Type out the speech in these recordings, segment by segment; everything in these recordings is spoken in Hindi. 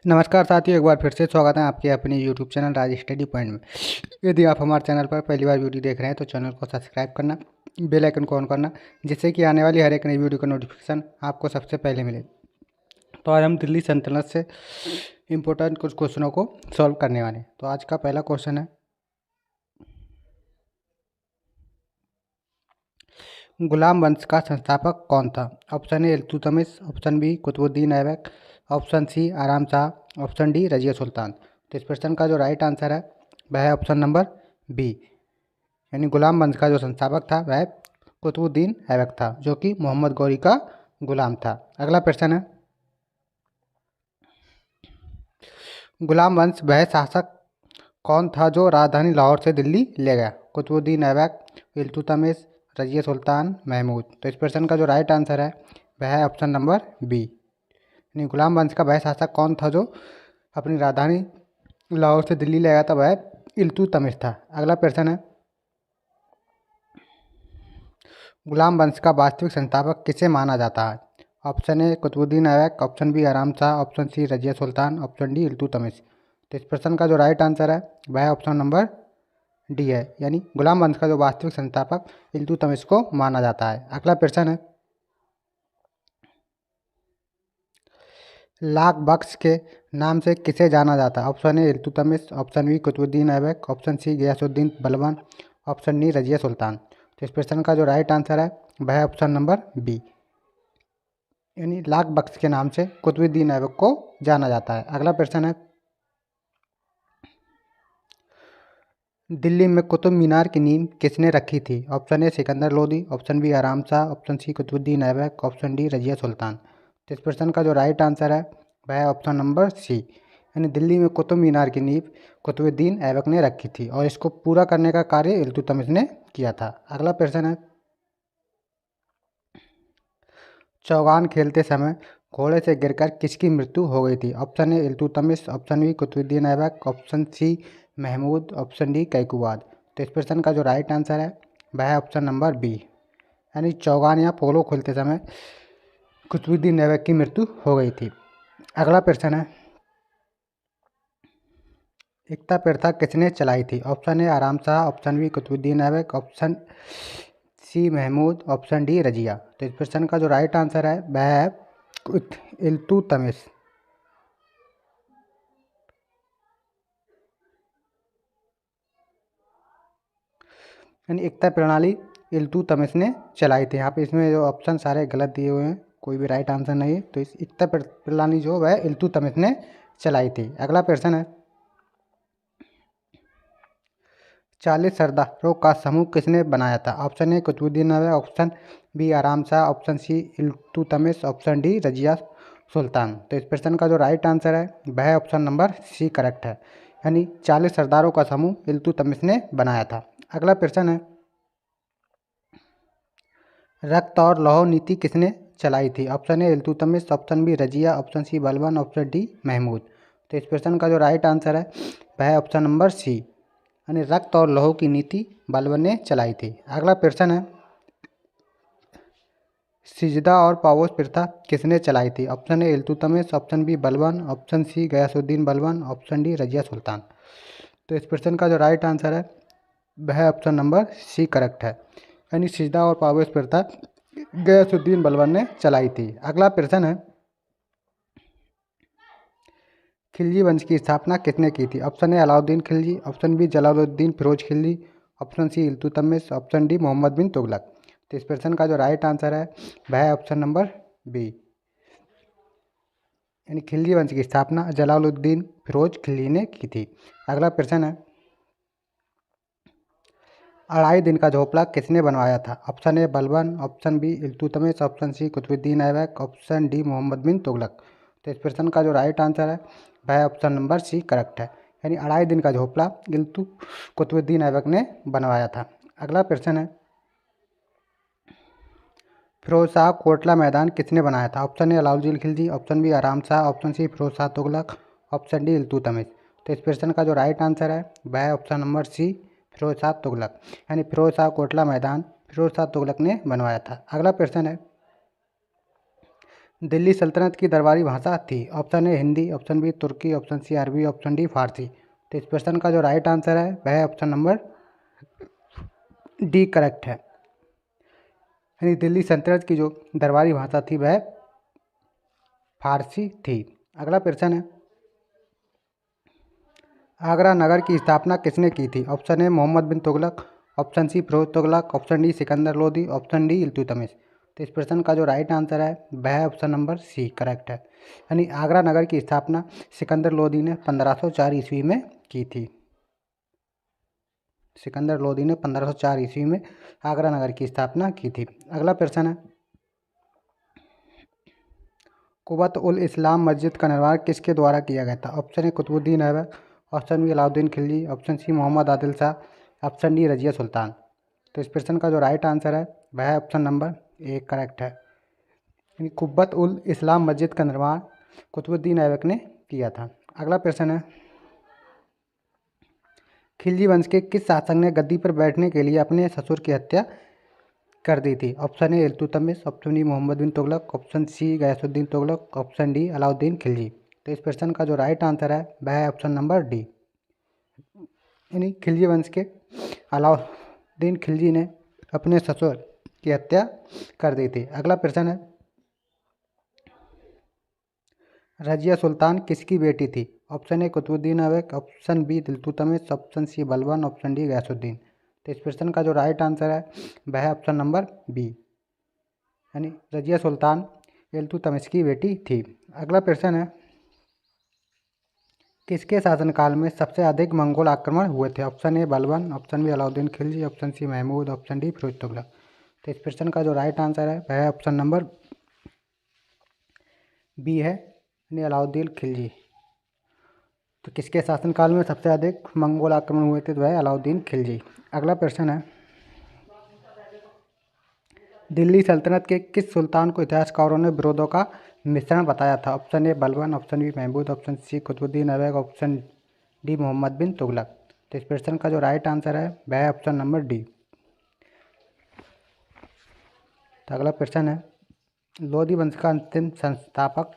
नमस्कार साथियों, एक बार फिर से स्वागत है आपके अपने यूट्यूब चैनल राज स्टडी पॉइंट में। यदि आप हमारे चैनल पर पहली बार वीडियो देख रहे हैं तो चैनल को सब्सक्राइब करना, बेल आइकन को ऑन करना, जिससे कि आने वाली हर एक नई वीडियो का नोटिफिकेशन आपको सबसे पहले मिले। तो आज हम दिल्ली सल्तनत से इम्पोर्टेंट कुछ क्वेश्चनों को सॉल्व करने वाले हैं। तो आज का पहला क्वेश्चन है, गुलाम वंश का संस्थापक कौन था? Option A Iltutmish, option B Qutubuddin Aibak, option C Aram Shah, option D Razia Sultan. तो इस प्रश्न का जो राइट आंसर है वह है ऑप्शन नंबर बी, यानी गुलाम वंश का जो संस्थापक था वह कुतुबुद्दीन ऐबक था, जो कि मोहम्मद गौरी का गुलाम था। अगला प्रश्न है, गुलाम वंश वह शासक कौन था जो राजधानी लाहौर से दिल्ली ले गया? कुतुबुद्दीन ऐबक, इल्तुतमिश, रजिया सुल्तान, महमूद। तो इस प्रश्न का जो राइट आंसर है वह है ऑप्शन नंबर बी, यानी गुलाम वंश का वह शासक कौन था जो अपनी राजधानी लाहौर से दिल्ली ले गया था, वह इल्तुतमिश था। अगला प्रश्न है, गुलाम वंश का वास्तविक संस्थापक किसे माना जाता है? Option A Qutubuddin Aibak, option B Aram Shah, option C Razia Sultan, option D Iltutmish. तो इस प्रश्न का जो राइट आंसर है वह ऑप्शन नंबर डी है, यानी गुलाम वंश का जो वास्तविक संस्थापक इल्तुतमिश को माना जाता है। अगला प्रश्न है, लाख बख्श के नाम से किसे जाना जाता है? Option A Iltutmish, option B Qutubuddin Aibak, option C Ghiyasuddin Balban, option D Razia Sultan. तो इस प्रश्न का जो राइट आंसर है वह है ऑप्शन नंबर बी, यानी लाख बख्श के नाम से कुतुबुद्दीन ऐबक को जाना जाता है। अगला प्रश्न है, दिल्ली में कुतुब मीनार की नींव किसने रखी थी? Option A Sikandar Lodi, option B Aram Shah, option C Qutubuddin Aibak, option D Razia Sultan. तो इस प्रश्न का जो राइट आंसर है वह है ऑप्शन नंबर सी, यानी दिल्ली में कुतुब मीनार की नींव कुतुबुद्दीन ऐबक ने रखी थी और इसको पूरा करने का कार्य इल्तुतमिश ने किया था। अगला प्रश्न है, चौगान खेलते समय घोड़े से गिरकर किसकी मृत्यु हो गई थी? Option A Iltutmish, option B Qutubuddin Aibak, option C Mahmud, option D Kaiqubad. तो इस प्रश्न का जो राइट आंसर है वह है ऑप्शन नंबर बी, यानी चौगान या पोलो खेलते समय कुतुबुद्दीन ऐबक की मृत्यु हो गई थी। अगला प्रश्न है, एकता प्रथा किसने चलाई थी? Option A Aram Shah, option B Qutubuddin Aibak, option C Mahmud, option D Razia. तो इस प्रश्न का जो राइट आंसर है वह है इल्तुतमिश, यानी एकता प्रणाली इल्तुतमिश ने चलाई थी। यहाँ पे इसमें जो ऑप्शन सारे गलत दिए हुए हैं, कोई भी राइट आंसर नहीं है। तो इस एकता प्रणाली जो वह इल्तुतमिश ने चलाई थी। अगला प्रश्न है, 40 सरदारों का समूह किसने बनाया था? Option A Qutubuddin Aibak, option B Aram Shah, option C Iltutmish, option D Razia Sultan. तो इस प्रश्न का जो राइट आंसर है वह है ऑप्शन नंबर सी करेक्ट है, यानी 40 सरदारों का समूह इल्तुतमिश ने बनाया था। अगला प्रश्न है, रक्त और लौह नीति किसने चलाई थी? Option A Iltutmish, option B Razia, option C Balban, option D Mahmud. तो इस प्रश्न का जो राइट आंसर है वह है ऑप्शन नंबर सी, यानी रक्त और लौह की नीति बलबन ने चलाई थी। अगला प्रश्न है, सिजदा और पापोश प्रथा किसने चलाई थी? Option A Iltutmish, option B Balban, option C Ghiyasuddin Balban, option D Razia Sultan. तो इस प्रश्न का जो राइट आंसर है वह ऑप्शन नंबर सी करेक्ट है, यानी सिजदा और पापोश प्रथा गयासुद्दीन बलबन ने चलाई थी। अगला प्रश्न है, खिलजी वंश की स्थापना किसने की थी? Option A Alauddin Khilji, option B Jalaluddin Firoz Khilji, option C Iltutmish, option D Muhammad bin Tughlaq. तो इस प्रश्न का जो राइट आंसर है वह है ऑप्शन नंबर बी, यानी खिलजी वंश की स्थापना जलालुद्दीन फिरोज खिलजी ने की थी। अगला प्रश्न है, अढ़ाई दिन का झोपड़ा किसने बनवाया था? Option A Balban, option B Iltutmish, option C Qutubuddin Aibak, option D Muhammad bin Tughlaq. तो इस प्रश्न का जो राइट आंसर है वह ऑप्शन नंबर सी करेक्ट है, यानी अढ़ाई दिन का झोपड़ा कुतुबुद्दीन ऐबक ने बनवाया था। अगला प्रश्न है, फिरोज शाह कोटला मैदान किसने बनाया था? Option A Alauddin Khilji, option B Aram Shah, option C Firoz Shah Tughlaq, option D Iltutmish. तो इस प्रश्न का जो राइट आंसर है वह है option number C Firoz Shah Tughlaq, यानी फिरोज शाह कोटला मैदान फिरोज शाह तुगलक ने बनवाया था। अगला प्रश्न है, दिल्ली सल्तनत की दरबारी भाषा थी? Option A Hindi, option B Turki, option C Arabi, option D फारसी। तो इस प्रश्न का जो राइट आंसर है वह है ऑप्शन नंबर डी करेक्ट है। यानी दिल्ली सल्तनत की जो दरबारी भाषा थी वह फारसी थी। अगला प्रश्न है, आगरा नगर की स्थापना किसने की थी? Option A Mohammad bin Tughlaq, option C Firoz Tughlaq, option D Sikandar Lodi, option D Iltutmish. तो इस प्रश्न का जो राइट आंसर है वह है ऑप्शन नंबर सी करेक्ट है। यानी आगरा नगर की स्थापना सिकंदर लोदी ने 1504 ईस्वी में की थी। सिकंदर लोदी ने 1504 ईस्वी में आगरा नगर की स्थापना की थी। अगला प्रश्न है, कुवत उल इस्लाम मस्जिद का निर्माण किसके द्वारा किया गया था? Option A Qutubuddin Aibak, option B Alauddin Khilji, option C Muhammad Adil Shah, option D Razia Sultan. तो इस प्रश्न का जो राइट आंसर है वह है ऑप्शन नंबर ए करेक्ट है। यानी कुब्बत उल इस्लाम मस्जिद का निर्माण कुतुबुद्दीन ऐबक ने किया था। अगला प्रश्न है, खिलजी वंश के किस शासक ने गद्दी पर बैठने के लिए अपने ससुर की हत्या कर दी थी? Option A Iltutmish, option B Mohammad bin Tughlaq, option C Ghiyasuddin Tughlaq, option D Alauddin Khilji. तो इस प्रश्न का जो राइट आंसर है वह है ऑप्शन नंबर डी। यानी खिलजी वंश के अलाउद्दीन खिलजी ने अपने ससुर की हत्या कर दी थी। अगला प्रश्न है, रजिया सुल्तान किसकी बेटी थी? Option A Qutubuddin Aibak, option B Iltutmish, option C Balban, option D Ghiyasuddin. तो इस प्रश्न का जो राइट आंसर है वह है ऑप्शन नंबर बी, यानी रजिया सुल्तान इल्तुतमिश की बेटी थी। अगला प्रश्न है, किसके शासनकाल में सबसे अधिक मंगोल आक्रमण हुए थे? Option A Balban, option B Alauddin Khilji, option C Mahmud, option D Firoz Tughlaq. तो इस प्रश्न का जो राइट आंसर है वह है ऑप्शन नंबर बी है, यानी अलाउद्दीन खिलजी। तो किसके शासनकाल में सबसे अधिक मंगोल आक्रमण हुए थे? तो वह अलाउद्दीन खिलजी। अगला प्रश्न है, दिल्ली सल्तनत के किस सुल्तान को इतिहासकारों ने विरोधों का मिश्रण बताया था? Option A Balban, option B Mahmud, option C Qutubuddin Aibak, option D Muhammad bin Tughlaq. तो इस प्रश्न का जो राइट आंसर है वह है ऑप्शन नंबर डी। तो अगला प्रश्न है, लोधी वंश का अंतिम संस्थापक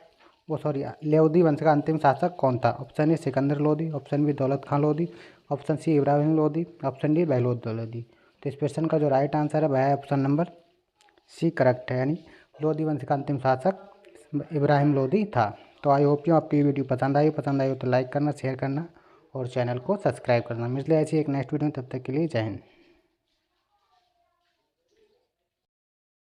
लोधी वंश का अंतिम शासक कौन था? Option A Sikandar Lodi, option B Daulat Khan Lodi, option C Ibrahim Lodi, option D Bahlol Lodi. तो इस प्रश्न का जो राइट आंसर है वह है ऑप्शन नंबर सी करेक्ट है। यानी लोधी वंश का अंतिम शासक इब्राहिम लोधी था। तो आई होप यू आपकी वीडियो पसंद आई हो तो लाइक करना, शेयर करना और चैनल को सब्सक्राइब करना। मिलते हैं ऐसी एक नेक्स्ट वीडियो में, तब तक के लिए जय हिंद।